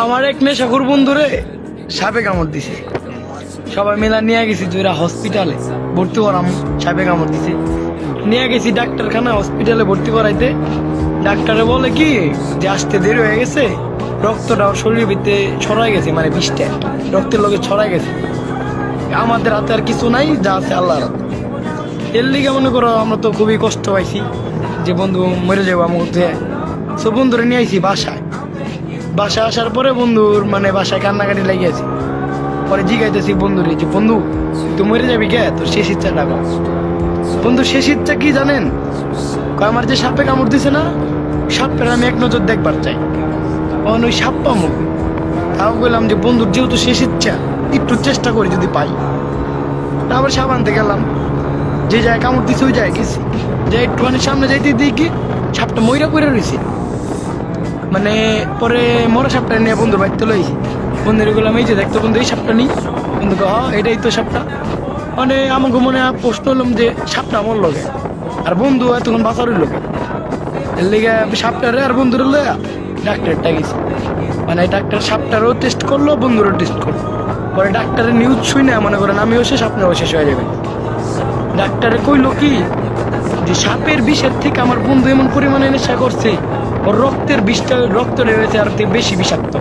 আমার এক নেশাখোর বন্ধুরে সাপে কামড় দিছে। সবাই মিলা নিয়ে গেছি জোরা হসপিটালে ভর্তি করাম। সাপে কামড় দিছে, নিয়ে গেছি ডাক্তারখানা হসপিটালে ভর্তি করাইতে। ডাক্তারে বলে কি যে আসতে দেরি হয়ে গেছে, রক্তটা শরীরের ভিতরে ছড়াই গেছে, মানে বিষটা রক্তের লগে ছড়াই গেছে। আমাদের হাতে আর কিছু নাই, যা আছে আল্লাহর হাতে। এর লিগে মনে করো আমরা তো খুবই কষ্ট পাইছি যে বন্ধু মরে যাবো আমার মধ্যে। সব বন্ধুরে নিয়ে আইছি বাসায়। বাসায় আসার পরে বন্ধুর মানে বাসায় কান্নাকাটি লেগে আছে। পরে জিগাইতেছি বন্ধুরে যে বন্ধু তুই মরে যাবি কে, তোর শেষ ইচ্ছাটা কর। বন্ধু শেষ ইচ্ছা কি জানেন? কয় আমার যে সাপে কামড় দিছে না, সাপটা আমি এক নজর দেখবার চাই। ওই সাপ পামো। তাও বললাম যে বন্ধুর যেহেতু শেষ ইচ্ছা, একটু চেষ্টা করি যদি পাই। তারপর সাপ আনতে গেলাম, যে জায়গায় কামড় দিছে ওই জায়গায় গেছি। যে একটুখানি সামনে যাইতে দেখি সাপটা ময়রা পড়ে রয়েছে। মানে পরে মরা সাপটা নিয়ে বন্ধুর বাড়িতে লইছি। বন্ধুরে বললাম এই যে দেখতো বন্ধু এই সাপটা নেই। বন্ধু হ্যাঁ এটাই তো সাপটা। মানে আমাকে মনে প্রশ্ন হলাম যে সাপটা আমার লগে আর বন্ধু এতক্ষণ বাঁচার লোকে। এর লেগে সাপটারে আর বন্ধুর লইয়া ডাক্তারটা গেছি। মানে ডাক্তার সাপটারও টেস্ট করলো, বন্ধুরও টেস্ট করলো। পরে ডাক্তারের নিউজ শুই না মনে করেন আমিও শেষ আপনিও শেষ হয়ে যাবেন। ডাক্তারে কইলো কি যে সাপের বিষের থেকে আমার বন্ধু এমন পরিমাণে নেশা করছে, ওর রক্তের বিষটা রক্ত রয়েছে আর বেশি বিষাক্ত।